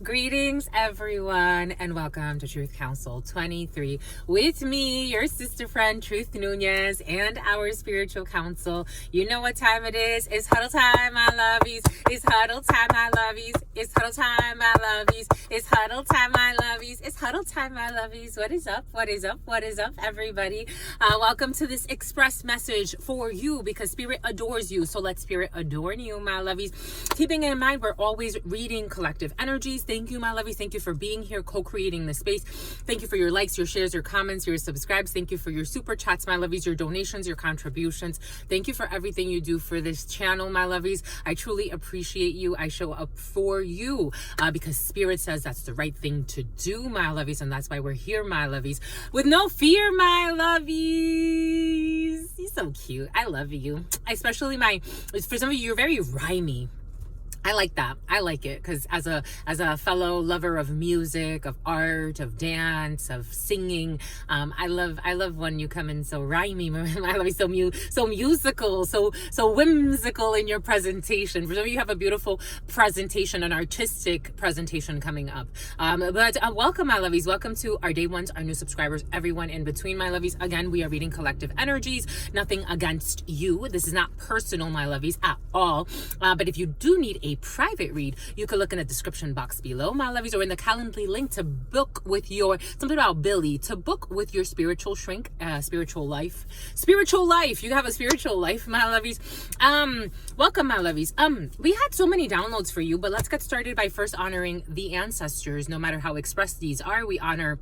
Greetings, everyone, and welcome to Truth Council 23 with me, your sister friend, Truth Nunez, and our spiritual council. You know what time it is. It's huddle time, my lovies. It's huddle time, my lovies. It's huddle time, my lovies. It's huddle time, my lovies. It's huddle time, my lovies. What is up? What is up? What is up, everybody? Welcome to this express message for you because Spirit adores you. So let Spirit adorn you, my lovies. Keeping in mind, we're always reading collective energies. Thank you, my lovies. Thank you for being here, co-creating the space. Thank you for your likes, your shares, your comments, your subscribes. Thank you for your super chats, my lovies, your donations, your contributions. Thank you for everything you do for this channel, my lovies. I truly appreciate you. I show up for you because Spirit says that's the right thing to do, my lovies, and that's why we're here, my lovies. With no fear, my lovies. You're so cute. I love you. Especially for some of you, you're very rhymey. I like that. I like it because as a fellow lover of music, of art, of dance, of singing, I love when you come in so rhymey. I love you so musical, so whimsical in your presentation. For some of you have a beautiful presentation, an artistic presentation coming up. But welcome, my lovies. Welcome to our day ones, our new subscribers, everyone in between, my lovies. Again, we are reading collective energies. Nothing against you. This is not personal, my lovies, at all. But if you do need a private read, you can look in the description box below, my lovies, or in the Calendly link to book with your something about Billy, to book with your spiritual shrink, spiritual life. You have a spiritual life, my lovies. Welcome, my lovies. We had so many downloads for you, but let's get started by first honoring the ancestors. No matter how expressed these are, we honor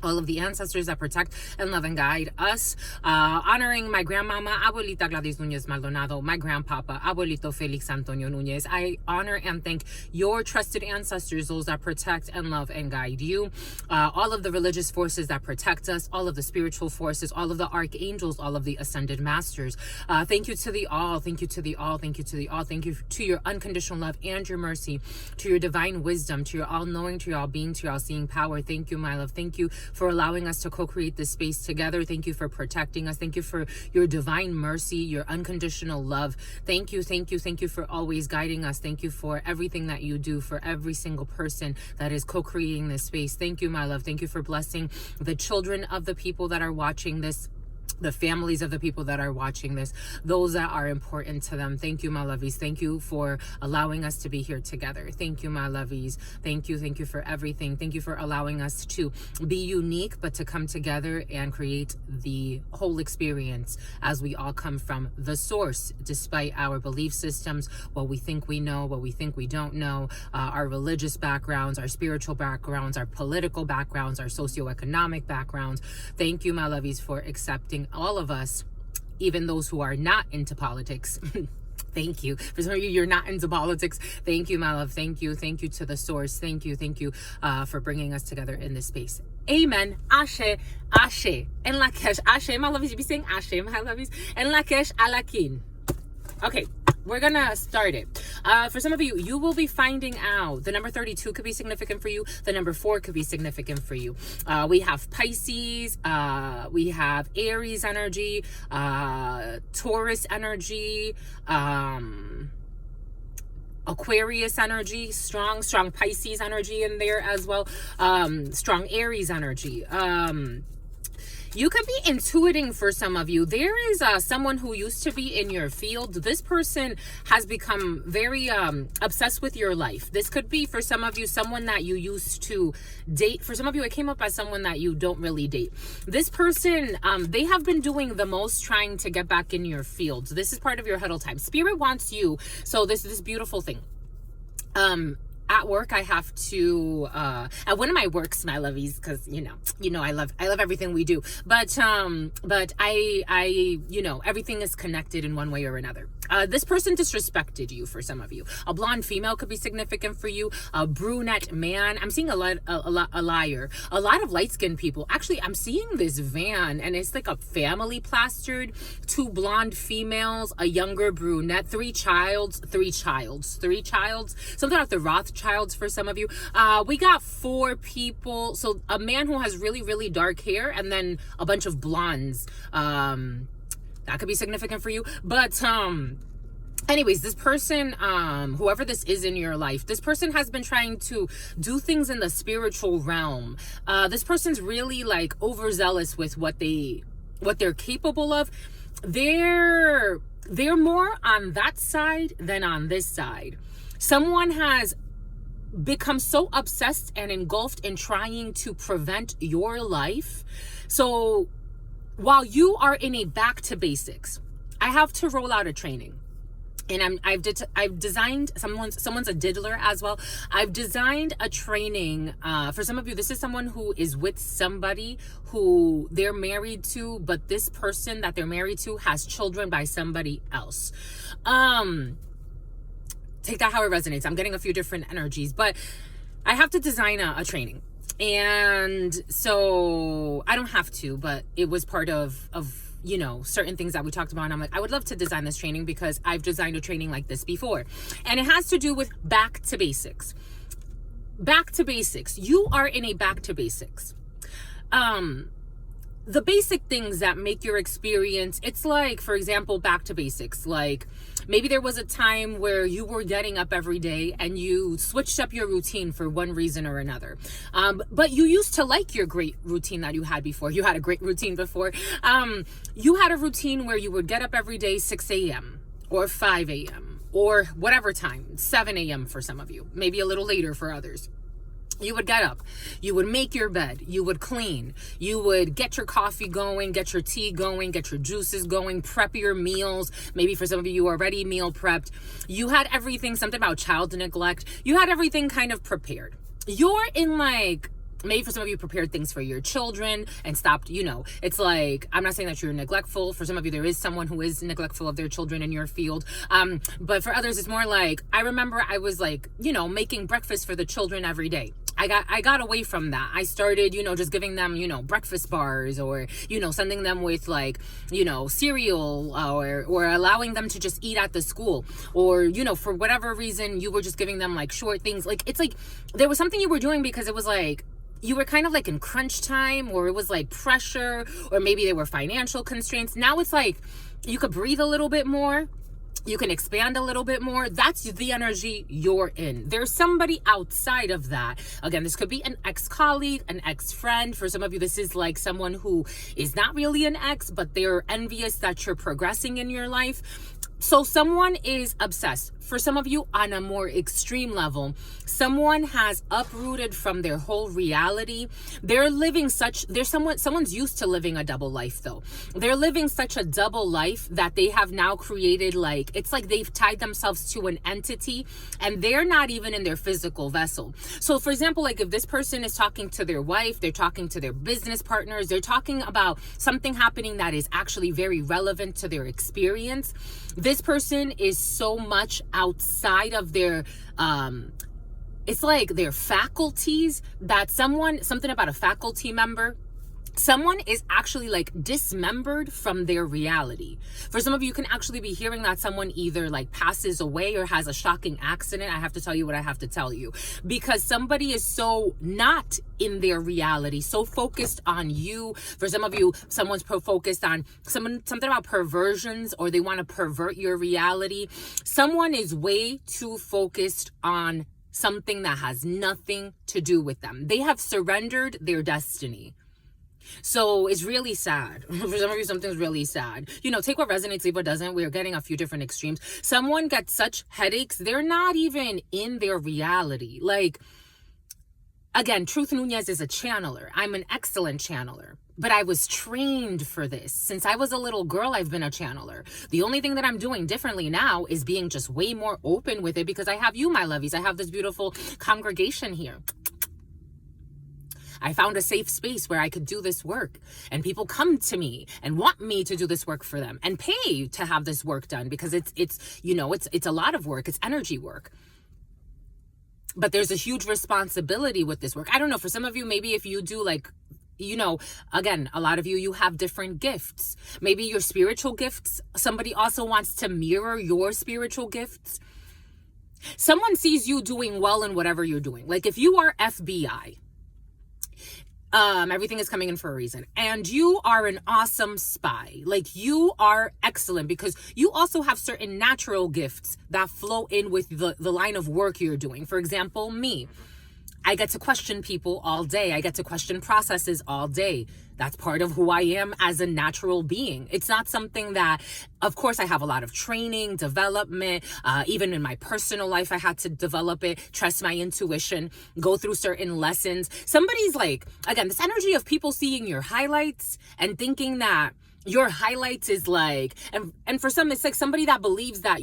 all of the ancestors that protect and love and guide us. Honoring my grandmama, Abuelita Gladys Nunez Maldonado, my grandpapa, Abuelito Felix Antonio Nunez. I honor and thank your trusted ancestors, those that protect and love and guide you. All of the religious forces that protect us, all of the spiritual forces, all of the archangels, all of the ascended masters. Thank you to the all. Thank you to the all. Thank you to the all. Thank you to your unconditional love and your mercy, to your divine wisdom, to your all-knowing, to your all-being, to your all-seeing power. Thank you, my love. Thank you for allowing us to co-create this space together. Thank you for protecting us. Thank you for your divine mercy, your unconditional love. Thank you for always guiding us. Thank you for everything that you do for every single person that is co-creating this space. Thank you, my love. Thank you for blessing the children of the people that are watching this, the families of the people that are watching this, those that are important to them. Thank you, my lovies. Thank you for allowing us to be here together. Thank you, my lovies. Thank you for everything. Thank you for allowing us to be unique, but to come together and create the whole experience as we all come from the source, despite our belief systems, what we think we know, what we think we don't know, our religious backgrounds, our spiritual backgrounds, our political backgrounds, our socioeconomic backgrounds. Thank you, my lovies, for accepting all of us, even those who are not into politics. Thank you. For some of you, you're not into politics. Thank you, my love. Thank you to the source. Thank you for bringing us together in this space. Amen. Ashe. En la kesh. Ashe, my lovies. You be saying Ashe, my lovies. En la kesh alakin. Okay, we're gonna start it. For some of you, you will be finding out the number 32 could be significant for you. The number 4 could be significant for you. We have Pisces, we have Aries energy, Taurus energy, Aquarius energy, strong Pisces energy in there as well, strong Aries energy. You could be intuiting for some of you. There is someone who used to be in your field. This person has become very obsessed with your life. This could be for some of you, someone that you used to date. For some of you, it came up as someone that you don't really date. This person, they have been doing the most trying to get back in your field. This is part of your huddle time. Spirit wants you. So this beautiful thing. At work, I have to at one of my works, my lovies, because you know I love everything we do. But I everything is connected in one way or another. This person disrespected you. For some of you, a blonde female could be significant for you. A brunette man. I'm seeing a liar. A lot of light-skinned people. Actually, I'm seeing this van, and it's like a family plastered. 2 blonde females, a younger brunette, 3 childs. Something like the Rothschilds for some of you. We got 4 people. So a man who has really, really dark hair, and then a bunch of blondes. That could be significant for you. But anyways, this person, whoever this is in your life, this person has been trying to do things in the spiritual realm. This person's really like overzealous with what they're capable of. They're more on that side than on this side. Someone has become so obsessed and engulfed in trying to prevent your life. So while you are in a back to basics, I have to roll out a training. And I've designed, someone's a diddler as well. I've designed a training for some of you. This is someone who is with somebody who they're married to, but this person that they're married to has children by somebody else. Take that how it resonates. I'm getting a few different energies, but I have to design a training. And so I don't have to, but it was part of certain things that we talked about. And I'm like, I would love to design this training because I've designed a training like this before. And it has to do with back to basics. Back to basics. You are in a back to basics. The basic things that make your experience, it's like, for example, back to basics. Like maybe there was a time where you were getting up every day and you switched up your routine for one reason or another. But you used to like your great routine that you had before. You had a great routine before. You had a routine where you would get up every day 6 a.m. or 5 a.m. or whatever time, 7 a.m. for some of you, maybe a little later for others. You would get up, you would make your bed, you would clean, you would get your coffee going, get your tea going, get your juices going, prep your meals. Maybe for some of you, you already meal prepped. You had everything, something about child neglect. You had everything kind of prepared. You're in like, maybe for some of you prepared things for your children and stopped, it's like, I'm not saying that you're neglectful. For some of you, there is someone who is neglectful of their children in your field. But for others, it's more like, I remember I was like, making breakfast for the children every day. I got away from that. I started, just giving them, breakfast bars or, sending them with like, cereal or allowing them to just eat at the school or, for whatever reason, you were just giving them like short things. Like, it's like there was something you were doing because it was like, you were kind of like in crunch time or it was like pressure or maybe there were financial constraints. Now it's like you could breathe a little bit more. You can expand a little bit more. That's the energy you're in. There's somebody outside of that. Again, this could be an ex-colleague, an ex-friend. For some of you, this is like someone who is not really an ex, but they're envious that you're progressing in your life. So someone is obsessed. For some of you, on a more extreme level, someone has uprooted from their whole reality. Someone's used to living a double life though. They're living such a double life that they have now created it's like they've tied themselves to an entity and they're not even in their physical vessel. So for example, like if this person is talking to their wife, they're talking to their business partners, they're talking about something happening that is actually very relevant to their experience. This person is so much outside of their it's like their faculties that something about a faculty member, someone is actually like dismembered from their reality. For some of you, you can actually be hearing that someone either like passes away or has a shocking accident. I have to tell you what I have to tell you because somebody is so not in their reality, so focused on you. For some of you, someone's focused on something about perversions or they want to pervert your reality. Someone is way too focused on something that has nothing to do with them. They have surrendered their destiny. So it's really sad. For some of you, something's really sad. Take what resonates, leave what doesn't. We're getting a few different extremes. Someone gets such headaches, they're not even in their reality. Like, again, Truth Nunez is a channeler. I'm an excellent channeler. But I was trained for this. Since I was a little girl, I've been a channeler. The only thing that I'm doing differently now is being just way more open with it because I have you, my lovies. I have this beautiful congregation here. I found a safe space where I could do this work and people come to me and want me to do this work for them and pay to have this work done because it's a lot of work. It's energy work. But there's a huge responsibility with this work. I don't know, for some of you, maybe if you do like, again, a lot of you have different gifts. Maybe your spiritual gifts, somebody also wants to mirror your spiritual gifts. Someone sees you doing well in whatever you're doing. Like if you are FBI, Everything is coming in for a reason. And you are an awesome spy. Like, you are excellent because you also have certain natural gifts that flow in with the line of work you're doing. For example, me. I get to question people all day. I get to question processes all day. That's part of who I am as a natural being. It's not something that, of course, I have a lot of training, development. Even in my personal life, I had to develop it, trust my intuition, go through certain lessons. Somebody's like, again, this energy of people seeing your highlights and thinking that your highlights is like, and for some, it's like somebody that believes that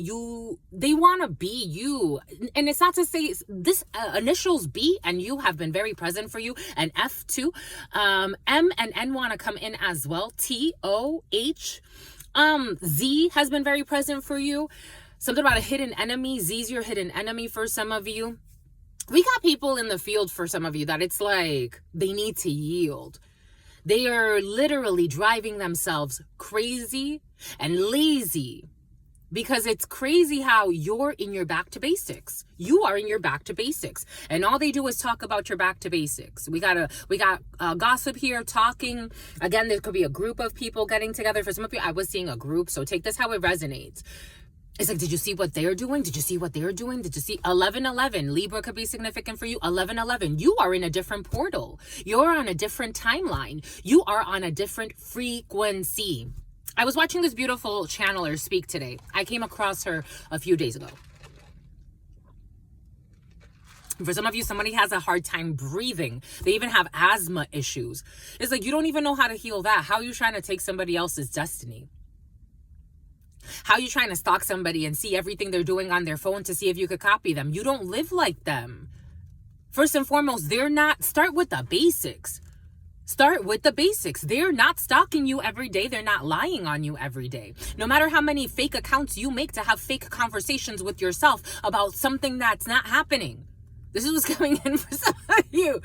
they want to be you. And it's not to say this initials B and U have been very present for you, and F too. M and N want to come in as well. T, O, H, Z has been very present for you. Something about a hidden enemy. Z's your hidden enemy for some of you. We got people in the field for some of you that it's like they need to yield. They are literally driving themselves crazy and lazy because it's crazy how you're in your back to basics. You are in your back to basics. And all they do is talk about your back to basics. We got gossip here, talking. Again, there could be a group of people getting together. For some of you, I was seeing a group. So take this how it resonates. It's like, did you see what they're doing? Did you see what they're doing? Did you see 1111? Libra could be significant for you. 1111. You are in a different portal. You're on a different timeline. You are on a different frequency. I was watching this beautiful channeler speak today. I came across her a few days ago. For some of you, somebody has a hard time breathing. They even have asthma issues. It's like, you don't even know how to heal that. How are you trying to take somebody else's destiny? How are you trying to stalk somebody and see everything they're doing on their phone to see if you could copy them? You don't live like them. First and foremost, start with the basics. Start with the basics. They're not stalking you every day. They're not lying on you every day. No matter how many fake accounts you make to have fake conversations with yourself about something that's not happening. This is what's coming in for some of you.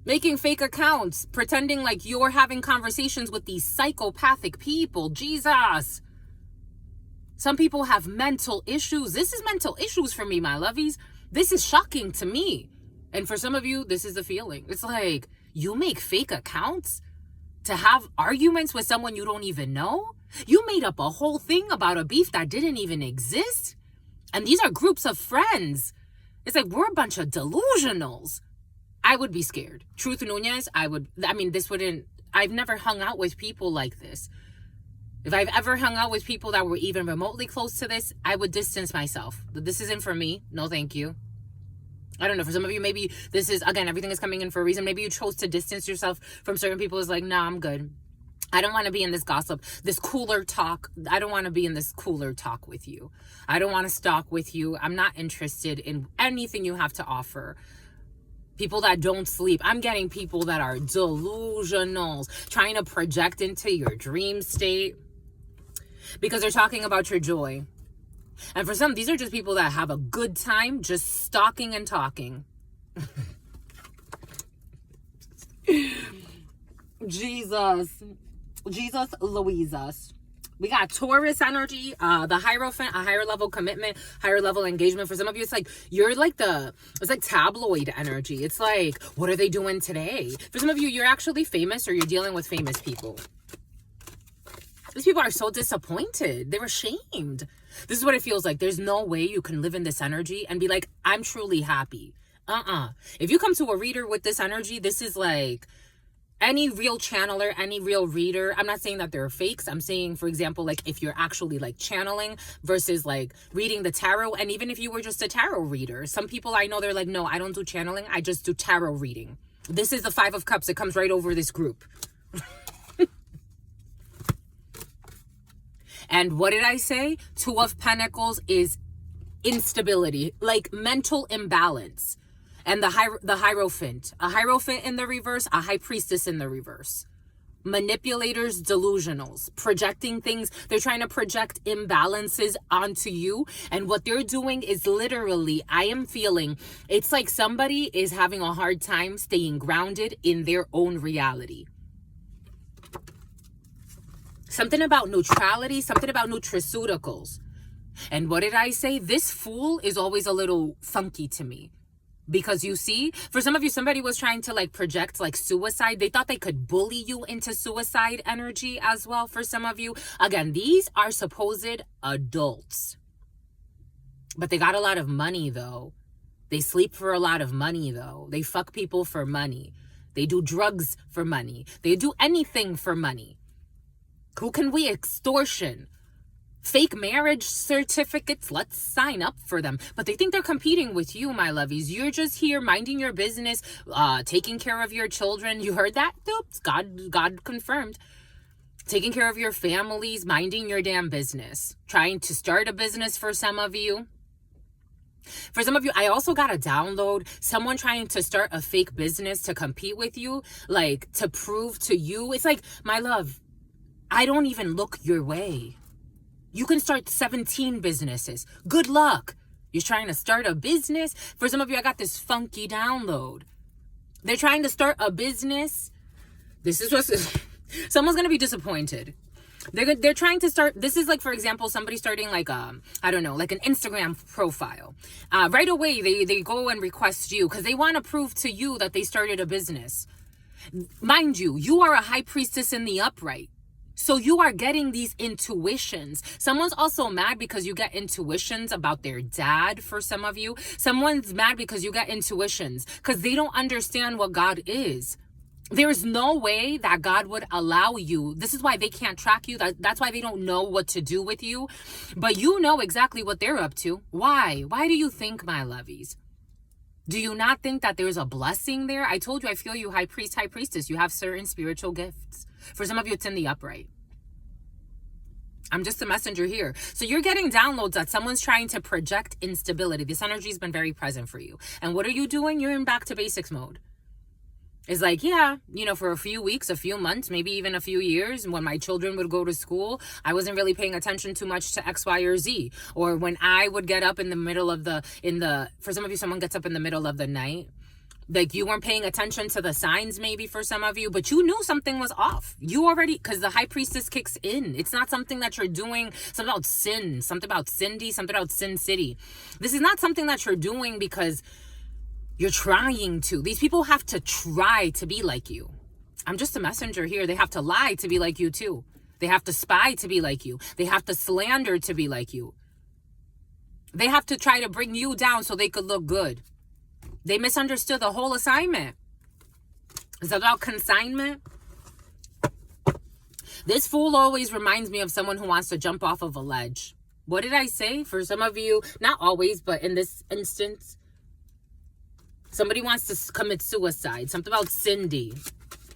Making fake accounts, pretending like you're having conversations with these psychopathic people. Jesus. Some people have mental issues. This is mental issues for me, my lovies. This is shocking to me. And for some of you, this is the feeling. It's like, you make fake accounts to have arguments with someone you don't even know? You made up a whole thing about a beef that didn't even exist? And these are groups of friends. It's like, we're a bunch of delusionals. I would be scared. Truth Nunez, I've never hung out with people like this. If I've ever hung out with people that were even remotely close to this, I would distance myself. This isn't for me. No, thank you. I don't know. For some of you, maybe this is, again, everything is coming in for a reason. Maybe you chose to distance yourself from certain people. It's like, no, I'm good. I don't want to be in this gossip, this cooler talk. I don't want to be in this cooler talk with you. I don't want to stalk with you. I'm not interested in anything you have to offer. People that don't sleep. I'm getting people that are delusionals, trying to project into your dream state because they're talking about your joy. And for some, these are just people that have a good time just stalking and talking. Jesus Louises. We got Taurus energy, the Hierophant, a higher level commitment, higher level engagement. For some of you, it's like, it's like tabloid energy. It's like, what are they doing today? For some of you, you're actually famous or you're dealing with famous people. These people are so disappointed. They're ashamed. This is what it feels like. There's no way you can live in this energy and be like, I'm truly happy. If you come to a reader with this energy, this is like, any real channeler, any real reader, I'm not saying that they're fakes. I'm saying, for example, like if you're actually like channeling versus like reading the tarot. And even if you were just a tarot reader, some people I know, they're like, no, I don't do channeling. I just do tarot reading. This is the 5 of Cups. It comes right over this group. And what did I say? 2 of Pentacles is instability, like mental imbalance. And the Hierophant, a Hierophant in the reverse, a High Priestess in the reverse. Manipulators, delusionals, projecting things. They're trying to project imbalances onto you. And what they're doing is literally, I am feeling, it's like somebody is having a hard time staying grounded in their own reality. Something about neutrality, something about nutraceuticals. And what did I say? This Fool is always a little funky to me. Because you see, for some of you, somebody was trying to like project like suicide. They thought they could bully you into suicide energy as well. For some of you, again, these are supposed adults, but they got a lot of money though. They sleep for a lot of money though. They fuck people for money. They do drugs for money. They do anything for money. Who can we? Extortion. Fake marriage certificates, let's sign up for them. But they think they're competing with you, my lovies. You're just here minding your business, taking care of your children. You heard that? Oops, God confirmed. Taking care of your families, minding your damn business. Trying to start a business for some of you. For some of you, I also got a download. Someone trying to start a fake business to compete with you, like to prove to you. It's like, my love, I don't even look your way. You can start 17 businesses. Good luck. You're trying to start a business. For some of you, I got this funky download. They're trying to start a business. This is what someone's going to be disappointed. They're trying to start. This is like, for example, somebody starting like, I don't know, like an Instagram profile. Right away, they go and request you because they want to prove to you that they started a business. Mind you, you are a high priestess in the upright. So you are getting these intuitions. Someone's also mad because you get intuitions about their dad for some of you. Someone's mad because you get intuitions because they don't understand what God is. There is no way that God would allow you. This is why they can't track you. That's why they don't know what to do with you. But you know exactly what they're up to. Why? Why do you think, my lovies? Do you not think that there's a blessing there? I told you, I feel you, high priest, high priestess. You have certain spiritual gifts. For some of you, it's in the upright. I'm just a messenger here. So you're getting downloads that someone's trying to project instability. This energy has been very present for you. And what are you doing? You're in back to basics mode. It's like, yeah, for a few weeks, a few months, maybe even a few years, when my children would go to school, I wasn't really paying attention too much to X, Y, or Z. Or when I would get up in the middle of for some of you, someone gets up in the middle of the night. Like you weren't paying attention to the signs maybe for some of you, but you knew something was off. You already, because the high priestess kicks in. It's not something that you're doing, something about sin, something about Cindy, something about Sin City. This is not something that you're doing because you're trying to. These people have to try to be like you. I'm just a messenger here. They have to lie to be like you too. They have to spy to be like you. They have to slander to be like you. They have to try to bring you down so they could look good. They misunderstood the whole assignment. It's about consignment. This fool always reminds me of someone who wants to jump off of a ledge. What did I say? For some of you, not always, but in this instance, somebody wants to commit suicide. Something about Cindy.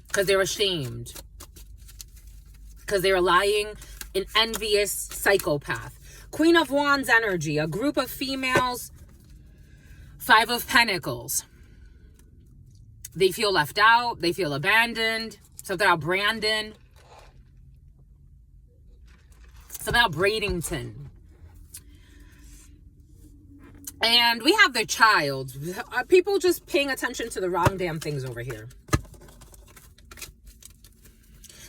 Because they're ashamed. Because they're lying, an envious psychopath. Queen of Wands energy. A group of females. 5 of Pentacles. They feel left out. They feel abandoned. Something about Brandon. Something about Bradenton. And we have the child. Are people just paying attention to the wrong damn things over here?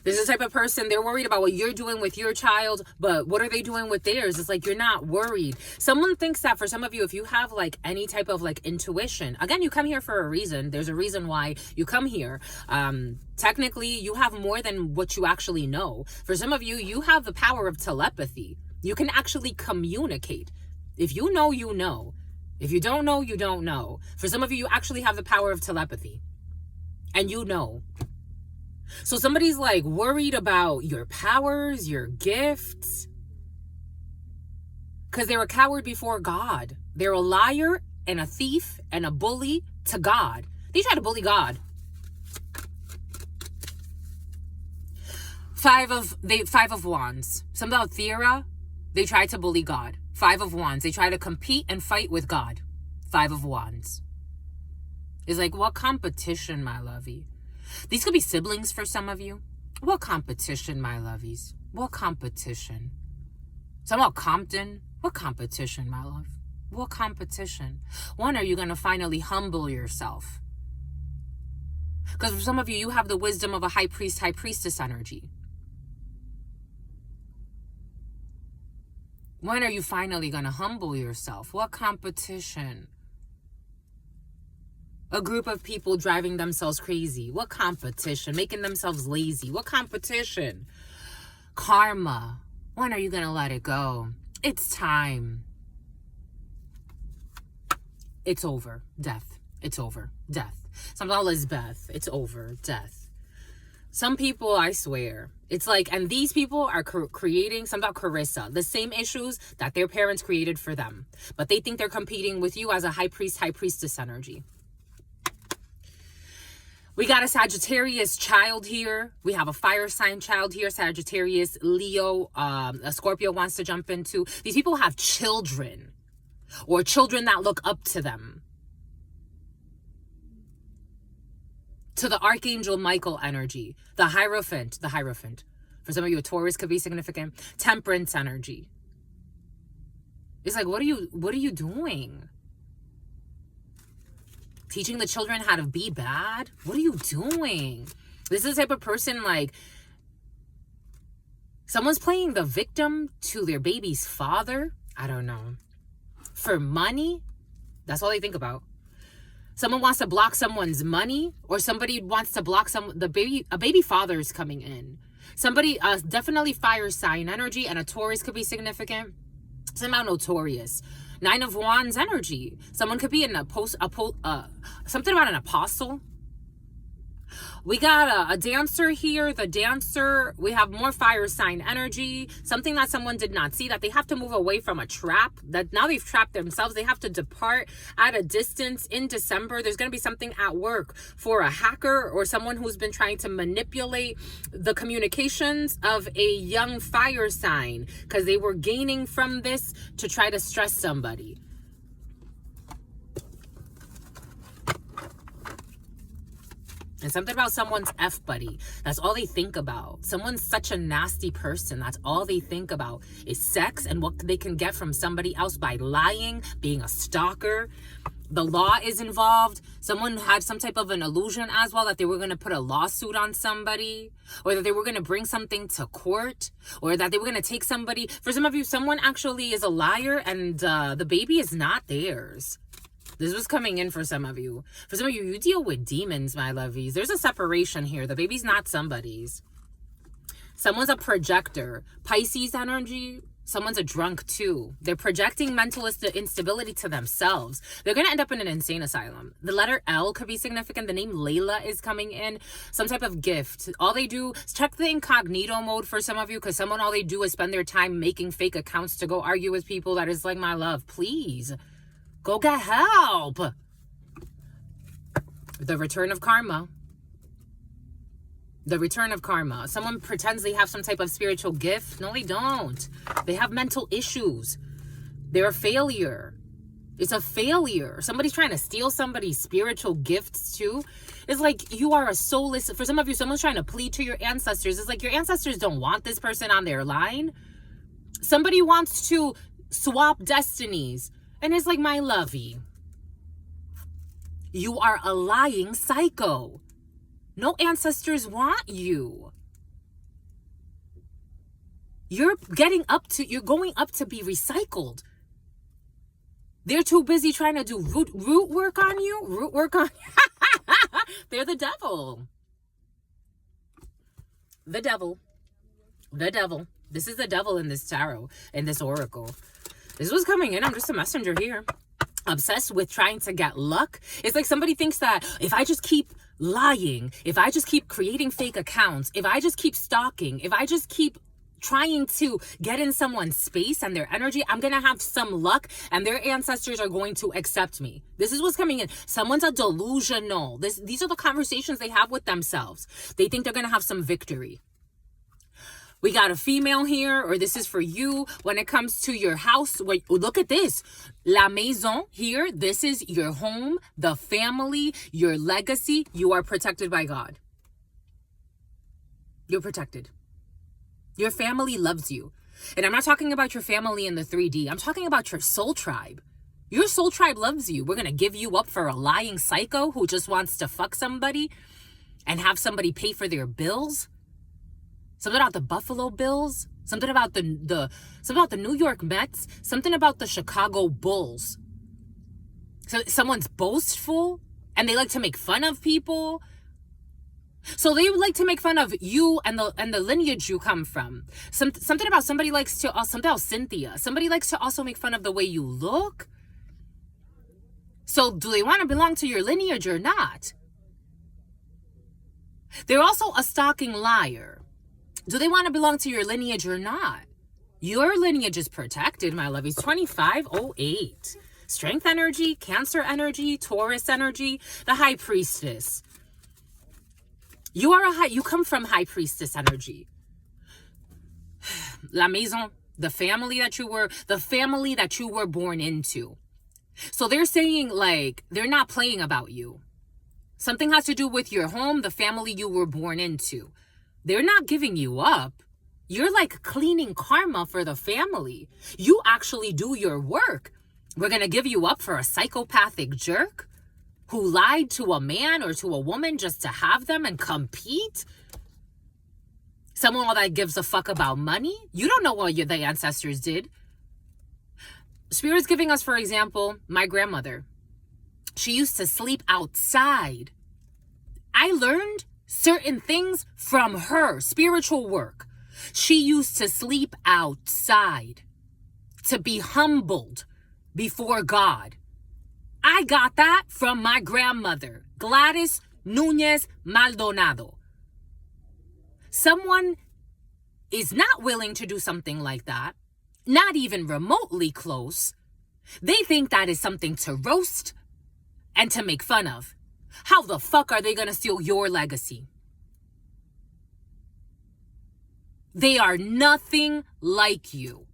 This is the type of person, they're worried about what you're doing with your child, but what are they doing with theirs? It's like you're not worried. Someone thinks that for some of you, if you have like any type of like intuition, again, you come here for a reason. There's a reason why you come here. Technically, you have more than what you actually know. For some of you, you have the power of telepathy. You can actually communicate. If you know, you know. If you don't know, you don't know. For some of you, you actually have the power of telepathy. And you know. So somebody's like worried about your powers, your gifts. Because they're a coward before God. They're a liar and a thief and a bully to God. They try to bully God. 5 of Wands. Something about Thera. They try to bully God. 5 of Wands. They try to compete and fight with God. 5 of Wands. It's like, what competition, my lovey? These could be siblings for some of you. What competition, my lovies? What competition? Some about Compton. What competition, my love? What competition? When are you going to finally humble yourself? Because for some of you, you have the wisdom of a high priest, high priestess energy. When are you finally going to humble yourself? What competition? 5 of Wands. 5 of Wands. They try to bully God. 5 of Wands. They try to compete and fight with God. 5 of Wands. It's like, what competition, my lovey? What competition? When are you finally going to humble yourself? When are you finally going to humble yourself? What competition? A group of people driving themselves crazy. What competition? Making themselves lazy. What competition? Karma. When are you going to let it go? It's time. It's over. Death. It's over. Death. Sometimes Elizabeth. It's over. Death. Some people, I swear, it's like, and these people are creating, some about Carissa, the same issues that their parents created for them. But they think they're competing with you as a high priest, high priestess energy. We got a Sagittarius child here. We have a fire sign child here. Sagittarius, Leo, a Scorpio wants to jump into. These people have children or children that look up to them. To the Archangel Michael energy, the Hierophant. For some of you, a Taurus could be significant. Temperance energy. It's like, what are you doing? Teaching the children how to be bad? What are you doing? This is the type of person, like, someone's playing the victim to their baby's father. I don't know. For money? That's all they think about. Someone wants to block someone's money, or somebody wants to block a baby father is coming in. Somebody, definitely fire sign energy, and a Taurus could be significant. Somehow notorious. 9 of Wands energy. Someone could be in something about an apostle. We got a dancer here. The dancer, we have more fire sign energy. Something that someone did not see, that they have to move away from a trap. That now they've trapped themselves. They have to depart at a distance in December. There's going to be something at work for a hacker or someone who's been trying to manipulate the communications of a young fire sign because they were gaining from this to try to stress somebody. And something about someone's F-buddy. That's all they think about. Someone's such a nasty person. That's all they think about is sex and what they can get from somebody else by lying, being a stalker. The law is involved. Someone had some type of an illusion as well that they were going to put a lawsuit on somebody, or that they were going to bring something to court, or that they were going to take somebody. For some of you, someone actually is a liar and the baby is not theirs. This was coming in for some of you. For some of you, you deal with demons, my lovies. There's a separation here. The baby's not somebody's. Someone's a projector. Pisces energy. Someone's a drunk too. They're projecting mental instability to themselves. They're going to end up in an insane asylum. The letter L could be significant. The name Layla is coming in. Some type of gift. All they do is check the incognito mode for some of you, because all they do is spend their time making fake accounts to go argue with people. That is like, my love, please. Go get help. The return of karma. The return of karma. Someone pretends they have some type of spiritual gift. No, they don't. They have mental issues. They're a failure. It's a failure. Somebody's trying to steal somebody's spiritual gifts too. It's like you are a soulless. For some of you, someone's trying to plead to your ancestors. It's like your ancestors don't want this person on their line. Somebody wants to swap destinies. And it's like, my lovey, you are a lying psycho. No ancestors want you. You're going up to be recycled. They're too busy trying to do root work on you. They're the devil. The devil. This is the devil in this tarot, in this oracle. This was coming in. I'm just a messenger here. Obsessed with trying to get luck. It's like somebody thinks that if I just keep lying, if I just keep creating fake accounts, if I just keep stalking, if I just keep trying to get in someone's space and their energy, I'm going to have some luck and their ancestors are going to accept me. This is what's coming in. Someone's a delusional. These are the conversations they have with themselves. They think they're going to have some victory. We got a female here, or this is for you when it comes to your house. Wait, look at this. La maison here. This is your home, the family, your legacy. You are protected by God. You're protected. Your family loves you. And I'm not talking about your family in the 3D. I'm talking about your soul tribe. Your soul tribe loves you. We're going to give you up for a lying psycho who just wants to fuck somebody and have somebody pay for their bills. Something about the Buffalo Bills, something about the New York Mets, something about the Chicago Bulls. So someone's boastful. And they like to make fun of people. So they would like to make fun of you and the lineage you come from. Something about somebody likes to, something about Cynthia. Somebody likes to also make fun of the way you look. So do they want to belong to your lineage or not? They're also a stalking liar. Do they want to belong to your lineage or not? Your lineage is protected, my lovies. 2508. Strength energy, Cancer energy, Taurus energy, the High Priestess. You come from High Priestess energy. La maison, the family that you were born into. So they're saying, like, they're not playing about you. Something has to do with your home, the family you were born into. They're not giving you up. You're like cleaning karma for the family. You actually do your work. We're going to give you up for a psychopathic jerk who lied to a man or to a woman just to have them and compete? Someone that gives a fuck about money? You don't know what the ancestors did. Spirit's giving us, for example, my grandmother. She used to sleep outside. I learned certain things from her, spiritual work. She used to sleep outside to be humbled before God. I got that from my grandmother, Gladys Nunez Maldonado. Someone is not willing to do something like that, not even remotely close. They think that is something to roast and to make fun of. How the fuck are they going to steal your legacy? They are nothing like you.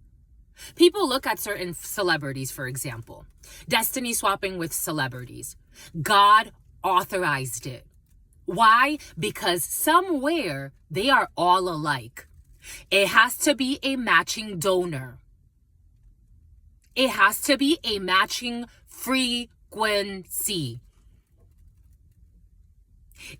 People look at certain celebrities, for example, destiny swapping with celebrities. God authorized it. Why? Because somewhere they are all alike. It has to be a matching donor. It has to be a matching frequency.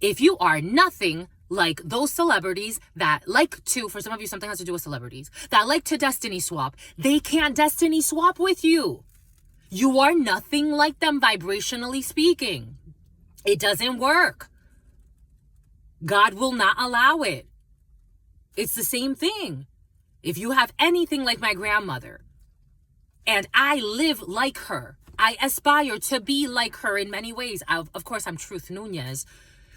If you are nothing like those celebrities that like to, for some of you, something has to do with celebrities, that like to destiny swap, they can't destiny swap with you. You are nothing like them vibrationally speaking. It doesn't work. God will not allow it. It's the same thing. If you have anything like my grandmother, and I live like her, I aspire to be like her in many ways. Of course, I'm Truth Nunez.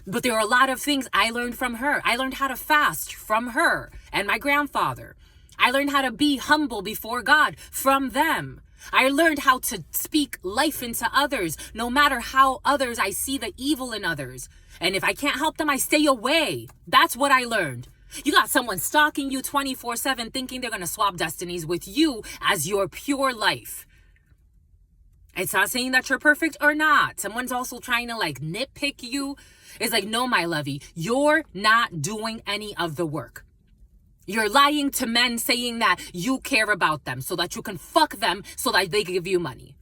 But there are a lot of things I learned from her. I learned how to fast from her and my grandfather. I learned how to be humble before God from them. I learned how to speak life into others, no matter how others, I see the evil in others. And if I can't help them, I stay away. That's what I learned. You got someone stalking you 24/7 thinking they're going to swap destinies with you as your pure life. It's not saying that you're perfect or not. Someone's also trying to like nitpick you. It's like, no, my lovey, you're not doing any of the work. You're lying to men saying that you care about them so that you can fuck them so that they give you money.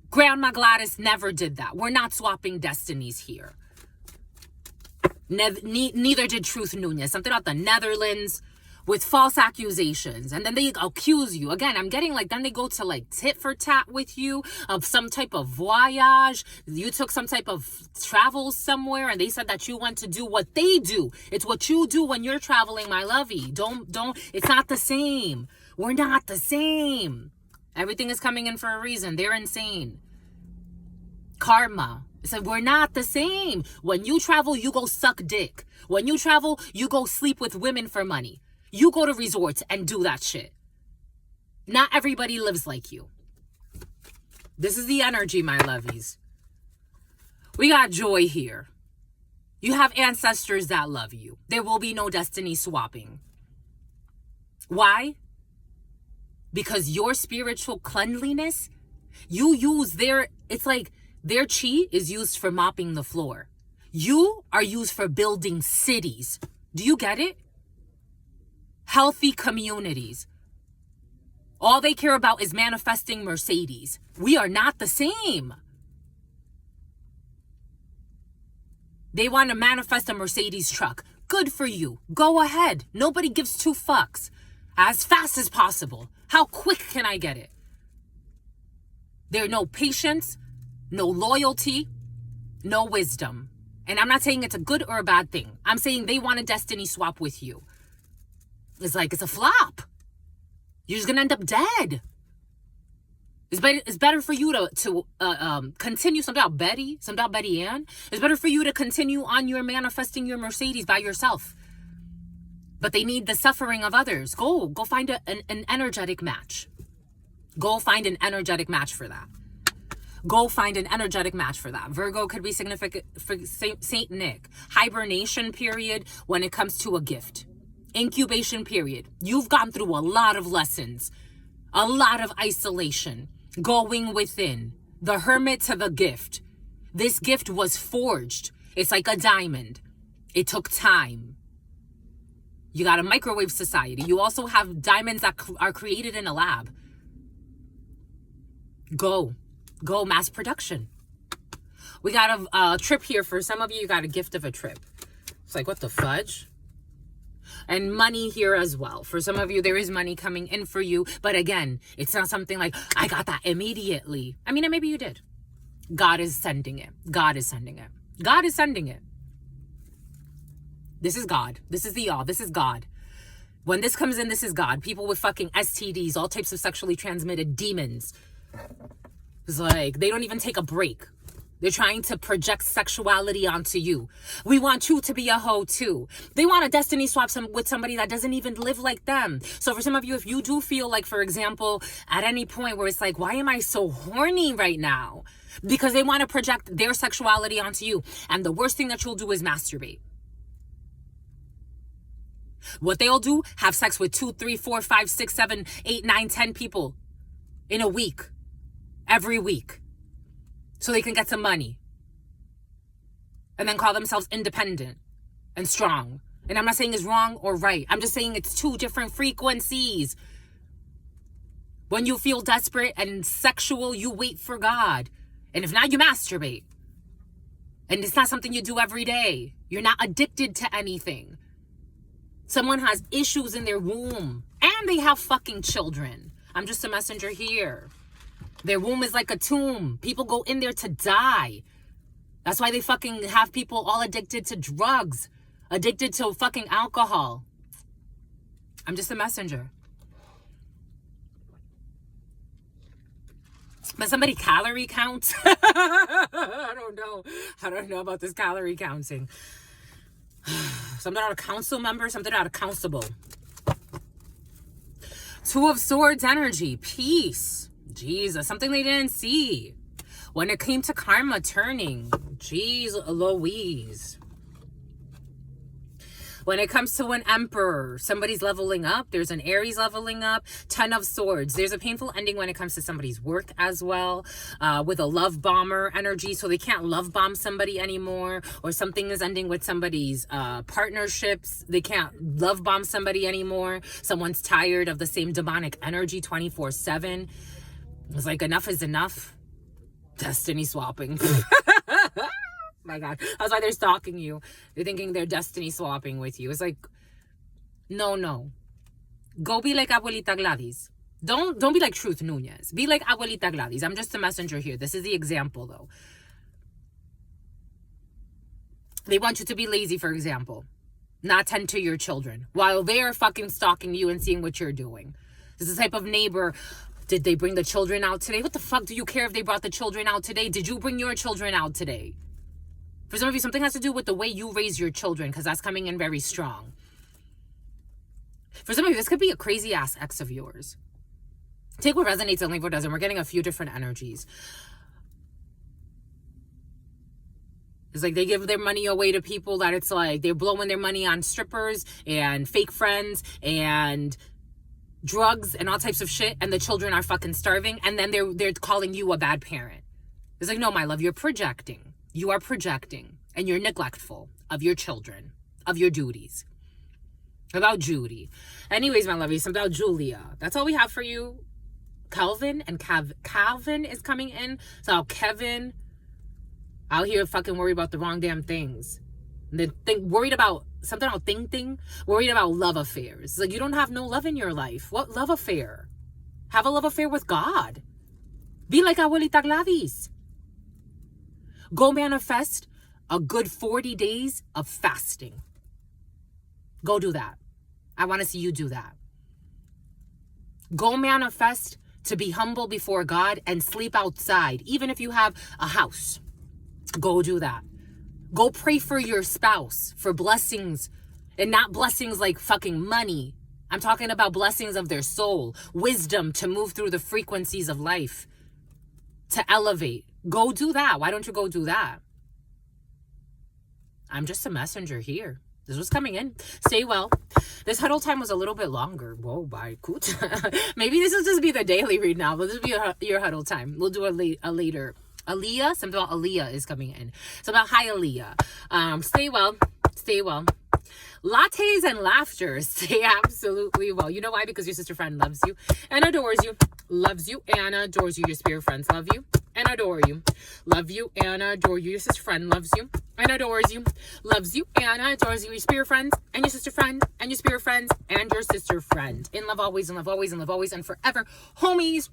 Grandma Gladys never did that. We're not swapping destinies here. Neither did Truth Nunez. Something about the Netherlands with false accusations. And then they accuse you. Again, I'm getting like, then they go to like tit for tat with you of some type of voyage. You took some type of travel somewhere and they said that you went to do what they do. It's what you do when you're traveling, my lovey. Don't, it's not the same. We're not the same. Everything is coming in for a reason. They're insane. Karma. So we're not the same. When you travel, you go suck dick. When you travel, you go sleep with women for money. You go to resorts and do that shit. Not everybody lives like you. This is the energy, my lovies. We got joy here. You have ancestors that love you. There will be no destiny swapping. Why? Because your spiritual cleanliness, you use it's like their chi is used for mopping the floor. You are used for building cities. Do you get it? Healthy communities. All they care about is manifesting Mercedes. We are not the same. They want to manifest a Mercedes truck. Good for you. Go ahead. Nobody gives two fucks. As fast as possible. How quick can I get it? There's no patience, no loyalty. no wisdom. And I'm not saying it's a good or a bad thing. I'm saying they want a destiny swap with you. It's like, it's a flop. You're just going to end up dead. It's better for you to continue, something about Betty Ann. It's better for you to continue on your manifesting your Mercedes by yourself. But they need the suffering of others. Go find an energetic match. Go find an energetic match for that. Go find an energetic match for that. Virgo could be significant for Saint Nick. Hibernation period when it comes to a gift. Incubation period. You've gone through a lot of lessons. A lot of isolation. Going within. The hermit to the gift. This gift was forged. It's like a diamond. It took time. You got a microwave society. You also have diamonds that are created in a lab. Go mass production. We got a trip here. For some of you, you got a gift of a trip. It's like, what the fudge? And money here as well. For some of you, there is money coming in for you. But again, it's not something like, I got that immediately. I mean, maybe you did. God is sending it. God is sending it. God is sending it. This is God. This is the y'all. This is God. When this comes in, this is God. People with fucking STDs, all types of sexually transmitted demons. It's like, they don't even take a break. They're trying to project sexuality onto you. We want you to be a hoe too. They want a destiny swap with somebody that doesn't even live like them. So for some of you, if you do feel like, for example, at any point where it's like, why am I so horny right now? Because they want to project their sexuality onto you. And the worst thing that you'll do is masturbate. What they'll do, have sex with 2, 3, 4, 5, 6, 7, 8, 9, 10 people in a week. Every week. So they can get some money. And then call themselves independent and strong. And I'm not saying it's wrong or right. I'm just saying it's two different frequencies. When you feel desperate and sexual, you wait for God. And if not, you masturbate. And it's not something you do every day. You're not addicted to anything. Someone has issues in their womb. And they have fucking children. I'm just a messenger here. Their womb is like a tomb. People go in there to die. That's why they fucking have people all addicted to drugs. Addicted to fucking alcohol. I'm just a messenger. But somebody calorie count? I don't know. I don't know about this calorie counting. Something out of council member, something out of countable. Two of Swords energy, peace. Jesus, something they didn't see. When it came to karma turning, jeez Louise. When it comes to an emperor, somebody's leveling up. There's an Aries leveling up. 10 of Swords. There's a painful ending when it comes to somebody's work as well. With a love bomber energy. So they can't love bomb somebody anymore. Or something is ending with somebody's partnerships. They can't love bomb somebody anymore. Someone's tired of the same demonic energy 24/7. It's like, enough is enough. Destiny swapping. My God. That's why they're stalking you. They're thinking they're destiny swapping with you. It's like, no. Go be like Abuelita Gladys. Don't be like Truth Nunez. Be like Abuelita Gladys. I'm just a messenger here. This is the example, though. They want you to be lazy, for example. Not tend to your children. While they're fucking stalking you and seeing what you're doing. This is the type of neighbor... Did they bring the children out today? What the fuck do you care if they brought the children out today? Did you bring your children out today? For some of you, something has to do with the way you raise your children, because that's coming in very strong. For some of you, this could be a crazy ass ex of yours. Take what resonates and leave what doesn't. We're getting a few different energies. It's like they give their money away to people that it's like they're blowing their money on strippers and fake friends and drugs and all types of shit, and the children are fucking starving, and then they're calling you a bad parent. It's like, no, my love, you're projecting. You are projecting, and you're neglectful of your children, of your duties. About Judy. Anyways, my lovies, something about Julia. That's all we have for you. Calvin and Calvin is coming in. So Kevin out here fucking worried about the wrong damn things. Worried about something about worried about love affairs. It's like, you don't have no love in your life. What love affair? Have a love affair with God. Be like Abuelita Gladys. Go manifest a good 40 days of fasting. Go do that. I want to see you do that. Go manifest to be humble before God and sleep outside, even if you have a house. Go do that. Go pray for your spouse for blessings, and not blessings like fucking money. I'm talking about blessings of their soul, wisdom to move through the frequencies of life, to elevate. Go do that. Why don't you go do that? I'm just a messenger here. This was coming in. Stay well. This huddle time was a little bit longer. Whoa, bye. Coot. Maybe this will just be the daily read now. But this will be your huddle time. We'll do a later. Aaliyah, something about Aaliyah is coming in. So about hi Aaliyah. Stay well. Stay well. Lattes and laughter. Stay absolutely well. You know why? Because your sister friend loves you and adores you. Loves you and adores you. Your spirit friends love you and adore you. Love you and adore you. Your sister friend loves you and adores you. Loves you and adores you. Your spirit friends and your sister friend and your spirit friends and your sister friend. In love always, in love always, in love always, and forever. Homies.